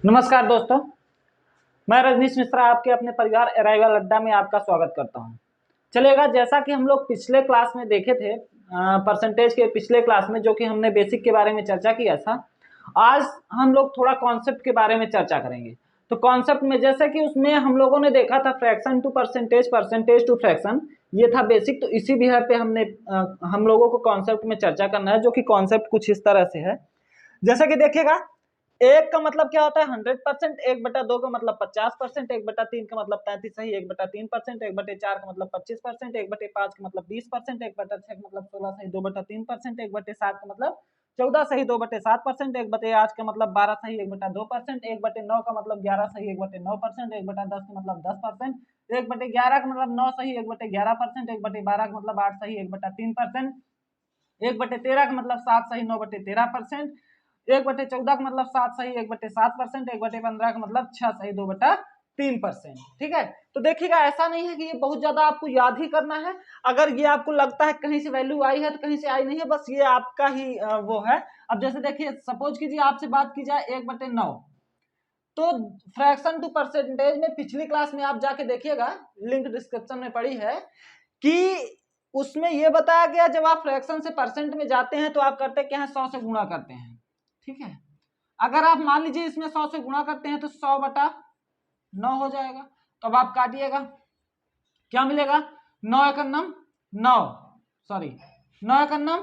नमस्कार दोस्तों, मैं रजनीश मिश्रा आपके अपने परिवार अराइवल अड्डा में आपका स्वागत करता हूं। चलेगा, जैसा कि हम लोग पिछले क्लास में देखे थे, परसेंटेज के पिछले क्लास में जो कि हमने बेसिक के बारे में चर्चा किया था। आज हम लोग थोड़ा कॉन्सेप्ट के बारे में चर्चा करेंगे। तो कॉन्सेप्ट में जैसे कि उसमें हम लोगों ने देखा था fraction to percentage, percentage to fraction, ये था बेसिक। तो इसी बिहार पे हम लोगों को कॉन्सेप्ट में चर्चा करना है, जो कि कॉन्सेप्ट कुछ इस तरह से है। जैसे कि देखिएगा, एक का मतलब क्या होता है 100%, 1/2 का मतलब 50%, 1/3 का मतलब 33 सही, 1/3%, 1/4 का मतलब 25%, 1/5 का मतलब 20%, 1/6 का मतलब 16 सही, 2/3%, 1/7 का मतलब 14 सही, 2/7%, 1/8 का मतलब 12 सही, 1/2%, 1/9 का मतलब 11 सही, 1/9%, 1/10 का मतलब 10%, 1/11 का मतलब 9 सही, 1/11%, 1/12 का मतलब 8 सही, 1/3%, 1/13 का मतलब 7 सही, 9/13%, 1/14 का मतलब 7 सही, 1/7%, 1/15 का मतलब 6 सही, 2/3%। ठीक है, तो देखिएगा ऐसा नहीं है कि ये बहुत ज्यादा आपको याद ही करना है। अगर ये आपको लगता है कहीं से वैल्यू आई है तो कहीं से आई नहीं है, बस ये आपका ही वो है। अब जैसे देखिए, सपोज कीजिए आपसे बात की जाए 1/9, तो फ्रैक्शन टू परसेंटेज में पिछली क्लास में आप जाके देखिएगा, लिंक डिस्क्रिप्शन में पड़ी है कि उसमें यह बताया गया जब आप फ्रैक्शन से परसेंट में जाते हैं तो आप करते क्या है, 100 से गुणा करते हैं। ठीक है, अगर आप मान लीजिए इसमें 100 से गुणा करते हैं तो 100/9 हो जाएगा। तो अब आप काटिएगा, क्या मिलेगा, 9 9, सॉरी 9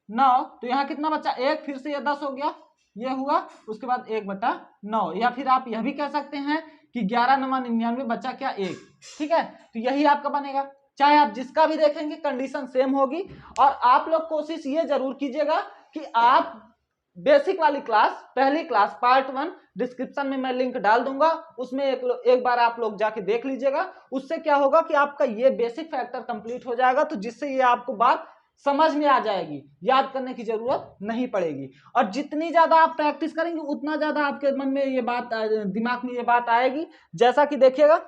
9, तो यहाँ कितना बचा, एक, फिर से ये 10 हो गया, ये हुआ, उसके बाद 1/9, या फिर आप यह भी कह सकते हैं कि 11×99 बचा क्या, 1। ठीक है, तो यही आपका बनेगा। चाहे आप जिसका भी देखेंगे कंडीशन सेम होगी। और आप लोग कोशिश ये जरूर कीजिएगा कि आप बेसिक वाली क्लास, पहली क्लास पार्ट 1 डिस्क्रिप्शन में मैं लिंक डाल दूंगा, उसमें एक बार आप लोग जाके देख लीजिएगा। उससे क्या होगा कि आपका ये बेसिक फैक्टर कंप्लीट हो जाएगा, तो जिससे ये आपको बात समझ में आ जाएगी, याद करने की जरूरत नहीं पड़ेगी। और जितनी ज्यादा आप प्रैक्टिस करेंगे उतना ज्यादा आपके मन में ये बात, दिमाग में ये बात आएगी। जैसा कि देखिएगा,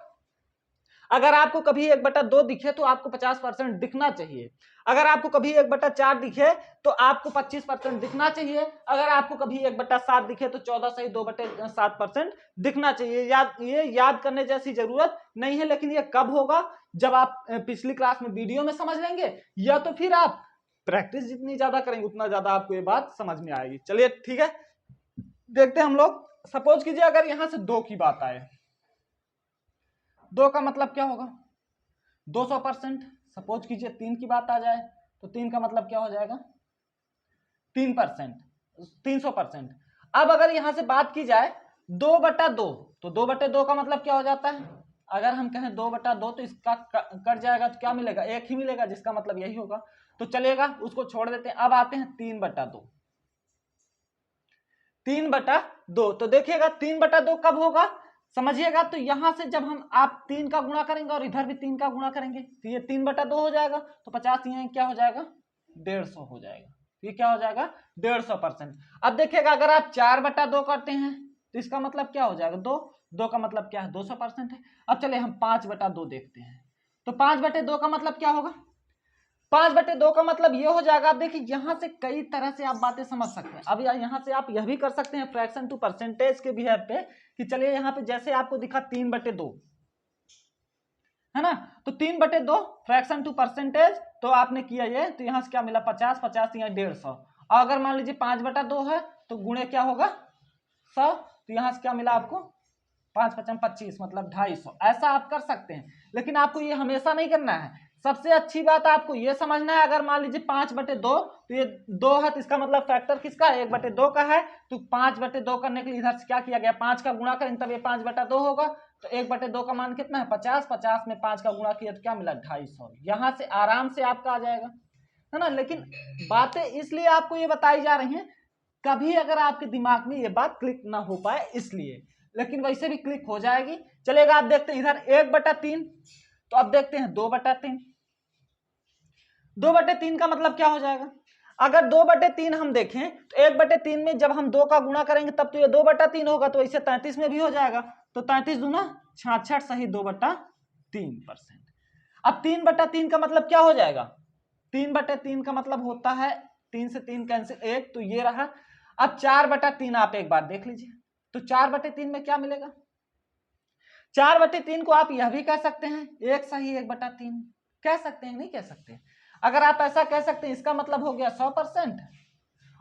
अगर आपको कभी 1/2 दिखे तो आपको 50% दिखना चाहिए। अगर आपको कभी 1/4 दिखे तो आपको 25% दिखना चाहिए। अगर आपको कभी 1/7 दिखे तो 14 सही, 2/7% दिखना चाहिए। ये याद करने जैसी जरूरत नहीं है। लेकिन ये कब होगा, जब आप पिछली क्लास में वीडियो में समझ लेंगे, या तो फिर आप प्रैक्टिस जितनी ज्यादा करेंगे उतना ज्यादा आपको ये बात समझ में आएगी। चलिए ठीक है, देखते हैं हम लोग। सपोज कीजिए अगर यहां से 2 की बात आए, 2 का मतलब क्या होगा, 200%। सपोज कीजिए 3 की बात आ जाए तो 3 का मतलब क्या हो जाएगा, 3%, 300%। अब अगर यहां से बात की जाए 2/2, तो 2/2 का मतलब क्या हो जाता है, अगर हम कहें 2/2 तो इसका कट जाएगा तो क्या मिलेगा, 1 ही मिलेगा, जिसका मतलब यही होगा। तो चलेगा, उसको छोड़ देते हैं। अब आते हैं 3/2। 3/2, तो देखिएगा 3/2 कब होगा, समझिएगा। तो यहां से जब आप 3 का गुणा करेंगे और इधर भी 3 का गुणा करेंगे तो ये 3/2 हो जाएगा। तो 50 यहाँ क्या हो जाएगा, 150 हो जाएगा। ये क्या हो जाएगा, 150%। अब देखिएगा अगर आप 4/2 करते हैं तो इसका मतलब क्या हो जाएगा, 2 का मतलब क्या है, 200% है। अब चले हम 5/2 देखते हैं। तो 5/2 का मतलब क्या होगा, 5/2 का मतलब ये हो जाएगा। आप देखिए यहां से कई तरह से आप बातें समझ सकते हैं। अब यहां से आप यह भी कर सकते हैं फ्रैक्शन टू परसेंटेज के बिहेव पे, कि चलिए यहाँ पे जैसे आपको दिखा 3/2 है ना, तो 3/2 फ्रैक्शन टू परसेंटेज, तो आपने किया ये, तो यहां से क्या मिला, 50, 50 यहाँ 150। और अगर मान लीजिए 5/2 है तो गुणे क्या होगा, 100, तो यहां से क्या मिला आपको, 5×5 = 25, मतलब 250। ऐसा आप कर सकते हैं, लेकिन आपको ये हमेशा नहीं करना है। सबसे अच्छी बात आपको ये समझना है, अगर मान लीजिए 5/2, तो ये 2 है तो इसका मतलब फैक्टर किसका है, 1/2 का है। तो 5/2 करने के लिए इधर से क्या किया गया, 5 का गुणा करेंगे तब ये 5/2 होगा। तो 1/2 का मान कितना है, 50, 50 में 5 का गुणा किया तो क्या मिला, 250। यहां से आराम से आपका आ जाएगा, है ना। लेकिन बातें इसलिए आपको ये बताई जा रही हैं, कभी अगर आपके दिमाग में ये बात क्लिक ना हो पाए इसलिए, लेकिन वैसे भी क्लिक हो जाएगी। चलेगा, आप देखते हैं इधर 1/3, तो अब देखते हैं 2/3। 2/3 का मतलब क्या हो जाएगा, अगर 2/3 हम देखें तो 1/3 में जब हम 2 का गुणा करेंगे तब तो ये 2/3 होगा, तो इसे 33 में भी हो जाएगा। तो 33 दूना 66 सही, 2/3%। अब 3/3 का मतलब क्या हो जाएगा, 3/3 का मतलब होता है 3 से 3 कैंसिल, 1, तो ये रहा। अब 4/3 आप एक बार देख लीजिए, तो 4/3 में क्या मिलेगा? 4/3 को आप यह भी कह सकते हैं 1 सही 1/3 कह सकते हैं, नहीं कह सकते? अगर आप ऐसा कह सकते हैं इसका मतलब हो गया 100%,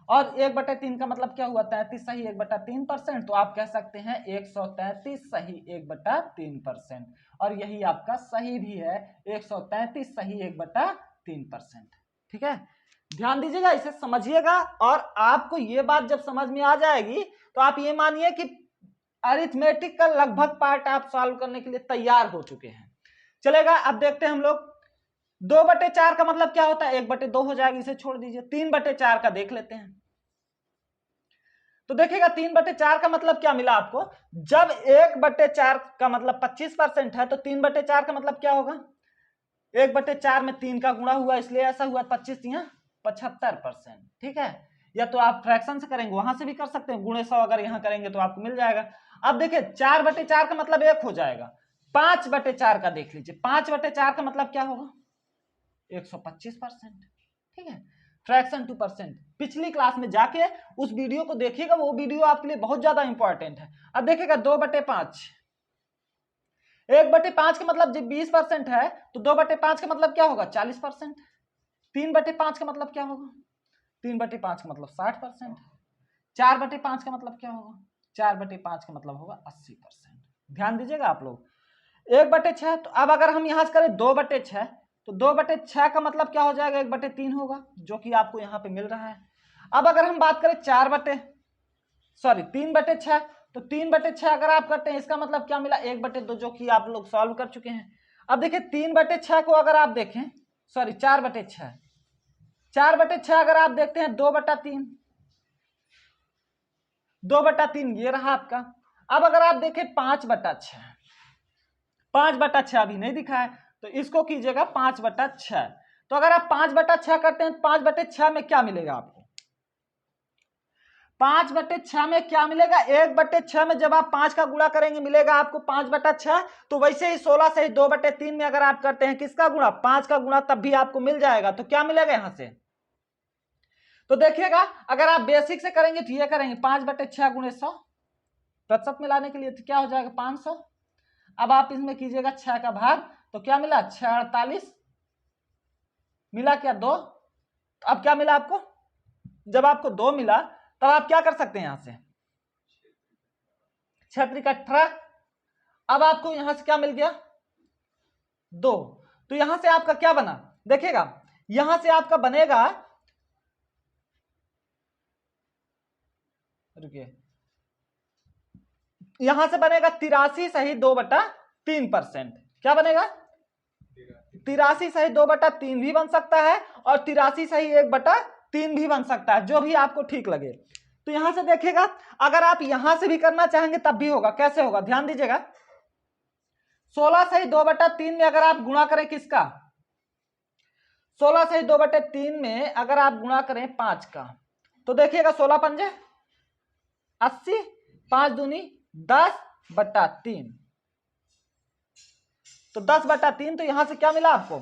और 1/3 का मतलब क्या हुआ 33 सही 1/3%, तो आप कह सकते हैं 133 सही 1/3%, और यही आपका सही भी है 133 सही 1/3%। ठीक है, ध्यान दीजिएगा, इसे समझिएगा, और आपको ये बात जब समझ में आ जाएगी तो आप ये मानिए कि अरिथमेटिक का लगभग पार्ट आप सॉल्व करने के लिए तैयार हो चुके हैं। चलेगा, अब देखते हैं हम लोग 2/4 का मतलब क्या होता है, 1/2 हो जाएगा, इसे छोड़ दीजिए। 3/4 का देख लेते हैं। तो देखिएगा 3/4 का मतलब क्या मिला आपको, जब 1/4 का मतलब 25% है, तो 3/4 का मतलब क्या होगा, 1/4 में 3 का गुणा हुआ, इसलिए ऐसा हुआ 25 यहाँ 75%। ठीक है, या तो आप फ्रैक्शन से करेंगे, वहां से भी कर सकते हैं, गुणे 100 अगर यहाँ करेंगे तो आपको मिल जाएगा। अब देखिए 4/4 का मतलब 1 हो जाएगा। 5/4 का देख लीजिए, 5/4 का मतलब क्या होगा, 125%। ठीक है, फ्रैक्शन टू परसेंट, पिछली क्लास में जाके उस वीडियो को देखिएगा, वो वीडियो आपके लिए बहुत ज्यादा इंपॉर्टेंट है। अब देखिएगा 2/5, 1/5 का मतलब जब 20% है, तो 2/5 का मतलब क्या होगा 40%। 3/5 का मतलब क्या होगा, 3/5 का मतलब 60%। 4/5 का मतलब क्या होगा, 4/5 का मतलब होगा 80%। ध्यान दीजिएगा आप लोग, 1/6, तो अब अगर हम यहां से करें 2/6, तो 2/6 का मतलब क्या हो जाएगा, 1/3 होगा, जो कि आपको यहाँ पे मिल रहा है। अब अगर हम बात करें 3/6, तो 3/6 अगर आप करते हैं, इसका मतलब क्या मिला, 1/2, जो कि आप लोग सॉल्व कर चुके हैं। अब देखिए 3/6 को अगर आप देखें, 4/6, 4/6 अगर आप देखते हैं 2/3, 2/3 ये रहा आपका। अब अगर आप देखें 5/6, 5/6 अभी नहीं दिखा है, तो इसको कीजिएगा 5/6। तो अगर आप 5/6 करते हैं, 5/6 में क्या मिलेगा आपको, 5/6 में क्या मिलेगा, 1/6 में जब आप 5 का गुणा करेंगे मिलेगा आपको 5/6। तो वैसे ही 16 से 2/3 में अगर आप करते हैं किसका गुणा, 5 का गुणा, तब भी आपको मिल जाएगा। तो क्या मिलेगा यहां से, तो देखिएगा अगर आप बेसिक से करेंगे तो ये करेंगे 5/6 गुणे 100, प्रतिशत मिलाने के लिए तो क्या हो जाएगा 500। अब आप इसमें कीजिएगा 6 का भाग, तो क्या मिला 6/48, मिला क्या 2। अब क्या मिला आपको, जब आपको 2 मिला तब आप क्या कर सकते हैं, यहां से 6×18, अब आपको यहां से क्या मिल गया 2। तो यहां से आपका क्या बना, देखिएगा यहां से आपका बनेगा, रुकिए, यहां से बनेगा 83 सही 2/3%। क्या बनेगा, 83 सही 2/3 भी बन सकता है, और 83 सही 1/3 भी बन सकता है, जो भी आपको ठीक लगे। तो यहां से देखिएगा, अगर आप यहां से भी करना चाहेंगे तब भी होगा। कैसे होगा, ध्यान दीजिएगा, 16 सही 2/3 में अगर आप गुणा करें किसका, 16 सही 2/3 में अगर आप गुणा करें 5 का, तो देखिएगा 16 पंजे 80, 5 दूनी 10/3, तो 10/3, तो यहां से क्या मिला आपको,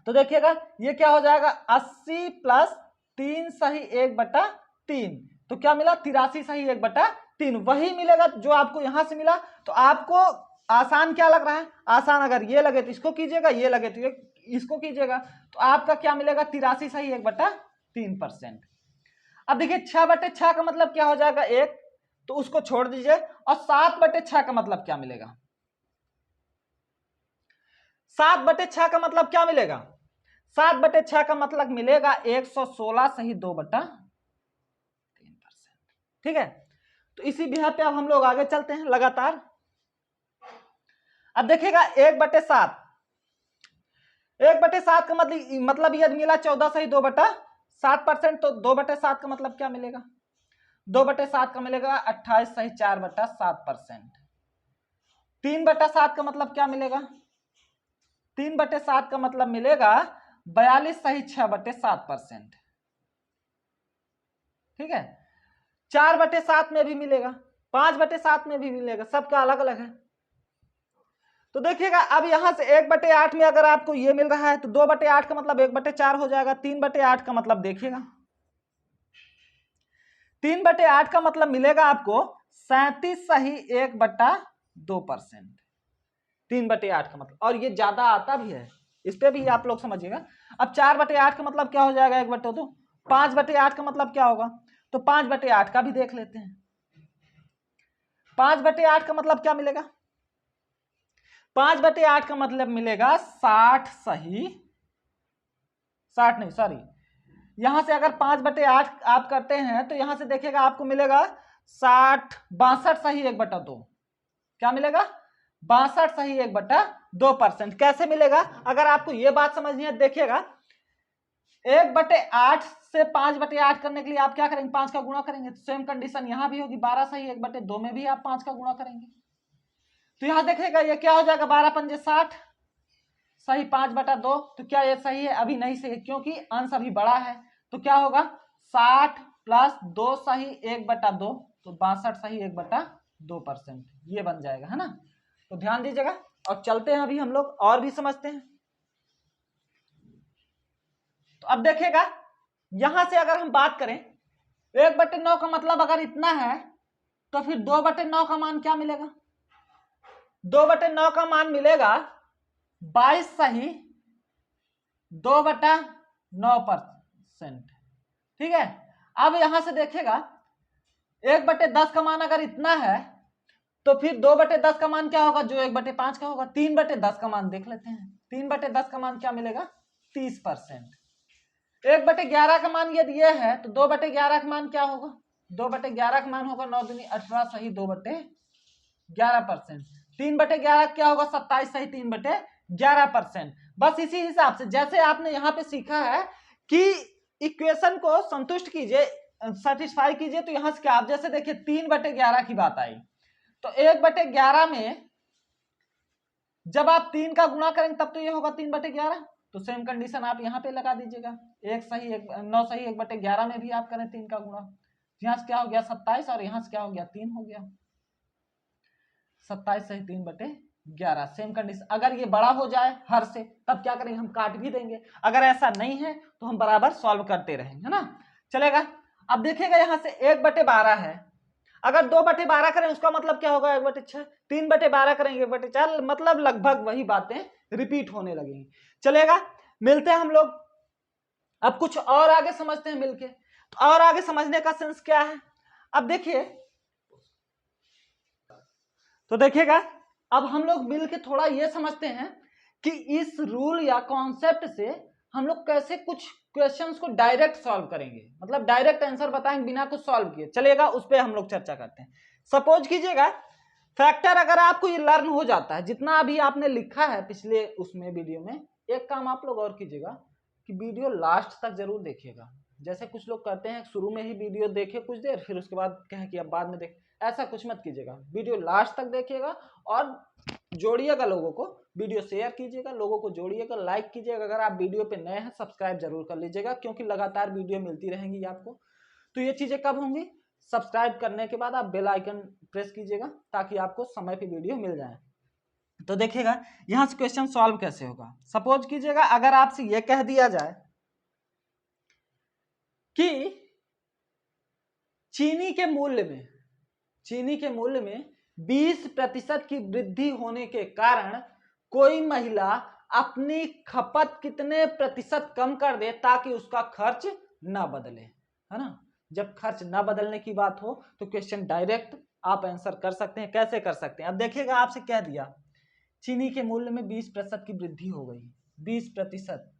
तो देखिएगा ये क्या हो जाएगा 80 + 3 सही 1/3, तो क्या मिला 83 सही 1/3, वही मिलेगा जो आपको यहां से मिला। तो आपको आसान क्या लग रहा है, आसान अगर ये लगे तो इसको कीजिएगा, ये लगे तो इसको कीजिएगा, तो आपका क्या मिलेगा 83 सही 1/3%। अब देखिए 6/6 का मतलब क्या हो जाएगा 1, तो उसको छोड़ दीजिए, और 7/6 का मतलब क्या मिलेगा, 7/6 का मतलब क्या मिलेगा, 7/6 का मतलब मिलेगा 116 सही 2/3%। ठीक है, तो इसी बिहार पे अब हम लोग आगे चलते हैं लगातार। अब देखिएगा 1/7, 1/7 का मतलब यदि मिला 14 सही 2/7%, तो 2/7 का मतलब क्या मिलेगा, 2/7 का मिलेगा 28 सही 4/7%। 3/7 का मतलब क्या मिलेगा, 3/7 का मतलब मिलेगा 42 सही 6/7%। ठीक है, 4/7 में भी मिलेगा, 5/7 में भी मिलेगा, सबका अलग अलग है। तो देखिएगा अब यहां से 1/8 में अगर आपको ये मिल रहा है, तो 2/8 का मतलब 1/4 हो जाएगा। 3/8 का मतलब देखिएगा, 3/8 का मतलब मिलेगा आपको 37 सही 1/2%। 3/8 का मतलब, और ये ज्यादा आता भी है, इस पे भी आप लोग समझिएगा। अब 4/8 का मतलब क्या हो जाएगा 1/2, 5/8 का मतलब क्या होगा, तो 5/8 का भी देख लेते हैं। 5/8 का मतलब क्या मिलेगा, 5/8 का मतलब मिलेगा 60 सही, 60 नहीं सॉरी, यहां से अगर 5/8 आप करते हैं तो यहां से देखिएगा आपको मिलेगा 62 सही 1/2। क्या मिलेगा, 62 सही 1/2%। कैसे मिलेगा, अगर आपको यह बात समझनी है, देखिएगा 1/8 से 5/8 करने के लिए आप क्या करेंगे, 5 का गुणा करेंगे। तो सेम कंडीशन यहां भी होगी, 12 सही 1/2 में भी आप 5 का गुणा करेंगे। तो यहां देखिएगा ये क्या हो जाएगा, 12 पंजे 60 सही 5/2। तो क्या ये सही है, अभी नहीं सही है क्योंकि अंश अभी बड़ा है। तो क्या होगा 60 प्लस 2 सही 1/2, तो 62 सही 1/2%, ये बन जाएगा, है ना। तो ध्यान दीजिएगा और चलते हैं अभी हम लोग और भी समझते हैं। तो अब देखिएगा यहां से अगर हम बात करें 1/9 का मतलब अगर इतना है तो फिर 2/9 का मान क्या मिलेगा, 2/9 का मान मिलेगा 22 सही 2/9%। ठीक है, अब यहां से देखिएगा 1/10 का मान अगर इतना है तो फिर 2/10 का मान क्या होगा, जो 1/5 का होगा। 3/10 का मान देख लेते हैं, 3/10 का मान क्या मिलेगा 30%। 1/11 का मान यदि ये है तो 2/11 का मान क्या होगा, 2/11 का मान होगा 9 दूनी 18 सही 2/11%। 3/11 क्या होगा 27 सही 3/11%। बस इसी हिसाब से जैसे आपने यहाँ पे सीखा है कि इक्वेशन को संतुष्ट कीजिए, सेटिस्फाई कीजिए, तो यहां से क्या आप जैसे देखिए 3/11 की बात आई, तो 1/11 में जब आप 3 का गुणा करेंगे तब तो ये होगा 3/11। तो सेम कंडीशन आप यहाँ पे लगा दीजिएगा, 9 सही 1/11 में भी आप करें 3 का गुणा, यहां से क्या हो गया 27 और यहां से क्या हो गया 3 हो गया, 27 सही 3/11। सेम कंडीशन, अगर ये बड़ा हो जाए हर से तब क्या करेंगे, हम काट भी देंगे। अगर ऐसा नहीं है तो हम बराबर सॉल्व करते रहेंगे, है ना, चलेगा। अब देखिएगा यहां से 1/12 है, अगर 2/12 करें उसका मतलब क्या होगा 1/6, 3/12 करेंगे 1/4, मतलब लगभग वही बातें रिपीट होने लगेंगी। चलेगा, मिलते हैं हम लोग अब कुछ और आगे समझते हैं मिलके। तो और आगे समझने का सेंस क्या है, अब देखिए, तो देखिएगा अब हम लोग मिलके थोड़ा ये समझते हैं कि इस रूल या कॉन्सेप्ट से हम लोग कैसे कुछ क्वेश्चंस को डायरेक्ट सॉल्व करेंगे, मतलब डायरेक्ट आंसर बताएंगे बिना कुछ सॉल्व किए। चलेगा, उस पर हम लोग चर्चा करते हैं। सपोज कीजिएगा फैक्टर अगर आपको ये लर्न हो जाता है, जितना अभी आपने लिखा है पिछले उसमें वीडियो में, एक काम आप लोग और कीजिएगा कि वीडियो लास्ट तक जरूर देखिएगा। जैसे कुछ लोग करते हैं शुरू में ही वीडियो देखे कुछ देर फिर उसके बाद कहें कि अब बाद में देख, ऐसा कुछ मत कीजिएगा। वीडियो लास्ट तक देखिएगा और जोड़िएगा लोगों को, वीडियो शेयर कीजिएगा, लोगों को जोड़िएगा, लाइक कीजिएगा। अगर आप वीडियो पे नए हैं सब्सक्राइब जरूर कर लीजिएगा, क्योंकि लगातार वीडियो मिलती रहेंगी आपको। तो ये चीजें कब होंगी, सब्सक्राइब करने के बाद आप बेल आइकन प्रेस कीजिएगा ताकि आपको समय पे वीडियो मिल जाए। तो देखिएगा यहां से क्वेश्चन सॉल्व कैसे होगा। सपोज कीजिएगा अगर आपसे यह कह दिया जाए कि चीनी के मूल्य में 20% की वृद्धि होने के कारण कोई महिला अपनी खपत कितने प्रतिशत कम कर दे ताकि उसका खर्च ना बदले, है ना। जब खर्च ना बदलने की बात हो तो क्वेश्चन डायरेक्ट आप आंसर कर सकते हैं। कैसे कर सकते हैं, अब देखिएगा आपसे कह दिया चीनी के मूल्य में 20% की वृद्धि हो गई, 20%।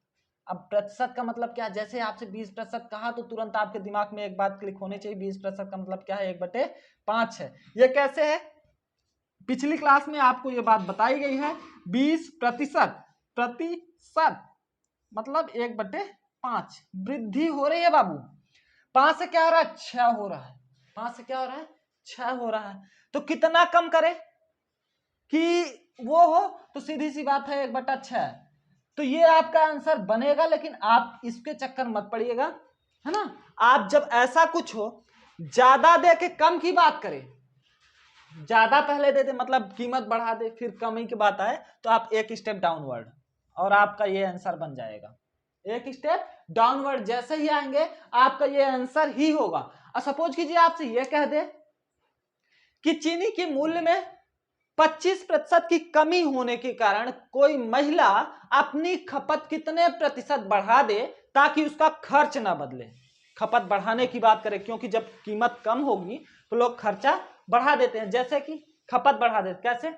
अब प्रतिशत का मतलब क्या है, जैसे आपसे 20% कहा तो तुरंत आपके दिमाग में एक बात क्लिक होनी चाहिए, 20% का मतलब क्या है 1/5 है। ये कैसे है, पिछली क्लास में आपको ये बात बताई गई है, 20% मतलब 1/5 वृद्धि हो रही है बाबू। 5 से क्या हो रहा है 6 हो रहा है, 5 से क्या हो रहा है 6 हो रहा है। तो कितना कम करे कि वो हो, तो सीधी सी बात है 1/6। तो ये आपका आंसर बनेगा, लेकिन आप इसके चक्कर मत पड़िएगा, है ना। आप जब ऐसा कुछ हो ज्यादा दे के कम की बात करें, ज्यादा पहले दे दे मतलब कीमत बढ़ा दे फिर कम ही की बात आए, तो आप एक स्टेप डाउनवर्ड और आपका ये आंसर बन जाएगा। एक स्टेप डाउनवर्ड जैसे ही आएंगे आपका ये आंसर ही होगा। और सपोज कीजिए आपसे ये कह दे कि चीनी के मूल्य में 25% की कमी होने के कारण कोई महिला अपनी खपत कितने प्रतिशत बढ़ा दे ताकि उसका खर्च ना बदले। खपत बढ़ाने की बात करें, क्योंकि जब कीमत कम होगी तो लोग खर्चा बढ़ा देते हैं। जैसे कि खपत बढ़ा देते कैसे?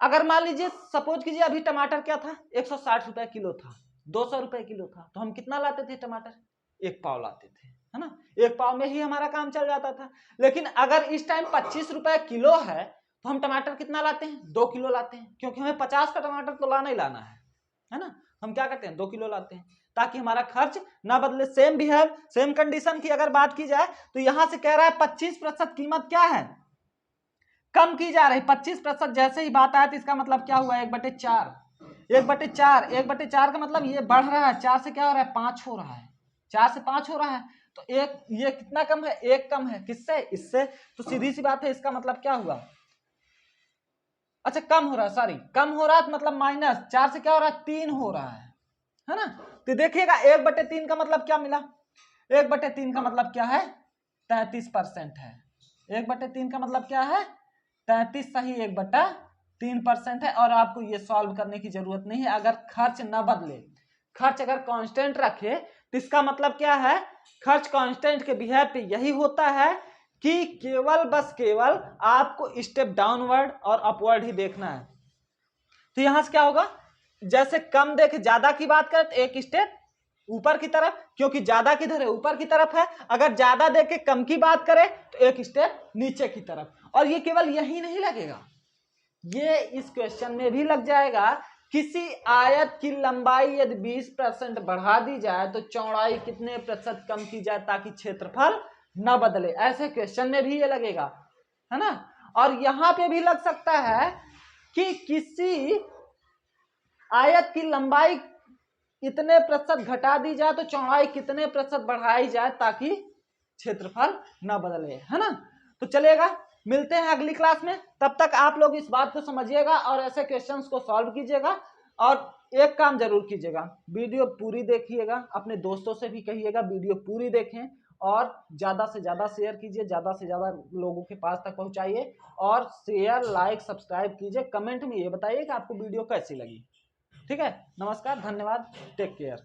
अगर मान लीजिए सपोज कीजिए अभी टमाटर क्या था, 160 रुपए किलो था, 200 रुपए किलो था, तो हम कितना लाते थे टमाटर? 1 पाव लाते थे, है ना। 1 पाव में ही हमारा काम चल जाता था। लेकिन अगर इस टाइम 25 रुपए किलो है तो हम टमाटर कितना लाते हैं? 2 किलो लाते हैं, क्योंकि हमें 50 का टमाटर तो लाना ही लाना है ना। हम क्या करते हैं? 2 किलो लाते हैं ताकि हमारा खर्च ना बदले। सेम बिहेव, सेम कंडीशन की अगर बात की जाए तो यहां से कह रहा है 25% कीमत क्या है? कम की जा रही। 25% जैसे ही बात आया तो इसका मतलब क्या हुआ? 1/4। 1/4, 1/4 का मतलब ये बढ़ रहा है। 4 से क्या हो रहा है? 5 हो रहा है। 4 से 5 हो रहा है तो एक, ये कितना कम है? 1 कम है। किससे? इससे। तो सीधी सी बात है, इसका मतलब क्या हुआ? अच्छा, कम हो रहा है, सॉरी, कम हो रहा है मतलब माइनस। 4 से क्या हो रहा है? 3 हो रहा है ना। तो देखिएगा 1/3 का मतलब क्या मिला? 1/3 का मतलब क्या है? 33% है। 1/3 का मतलब क्या है? 33 सही 1/3% है। और आपको ये सॉल्व करने की जरूरत नहीं है। अगर खर्च ना बदले, खर्च अगर कांस्टेंट रखे तो इसका मतलब क्या है? खर्च कांस्टेंट के बिहेव पे यही होता है कि केवल आपको स्टेप डाउनवर्ड और अपवर्ड ही देखना है। तो यहां से क्या होगा? जैसे कम देख ज्यादा की बात करें तो एक स्टेप ऊपर की तरफ, क्योंकि ज्यादा किधर है? ऊपर की तरफ है। अगर ज्यादा देख के कम की बात करें तो एक स्टेप नीचे की तरफ। और ये केवल यही नहीं लगेगा, ये इस क्वेश्चन में भी लग जाएगा। किसी आयत की लंबाई यदि 20% बढ़ा दी जाए तो चौड़ाई कितने प्रतिशत कम की जाए ताकि क्षेत्रफल न बदले। ऐसे क्वेश्चन में भी ये लगेगा, है ना। और यहां पे भी लग सकता है कि किसी आयत की लंबाई इतने प्रतिशत घटा दी जाए तो चौड़ाई कितने प्रतिशत बढ़ाई जाए ताकि क्षेत्रफल न बदले, है ना। तो चलेगा, मिलते हैं अगली क्लास में। तब तक आप लोग इस बात को समझिएगा और ऐसे क्वेश्चंस को सॉल्व कीजिएगा। और एक काम जरूर कीजिएगा, वीडियो पूरी देखिएगा, अपने दोस्तों से भी कहिएगा वीडियो पूरी देखें और ज्यादा से ज्यादा शेयर कीजिए, ज्यादा से ज्यादा लोगों के पास तक पहुंचाइए। और शेयर, लाइक, सब्सक्राइब कीजिए। कमेंट में ये बताइए कि आपको वीडियो कैसी लगी। ठीक है, नमस्कार, धन्यवाद, टेक केयर।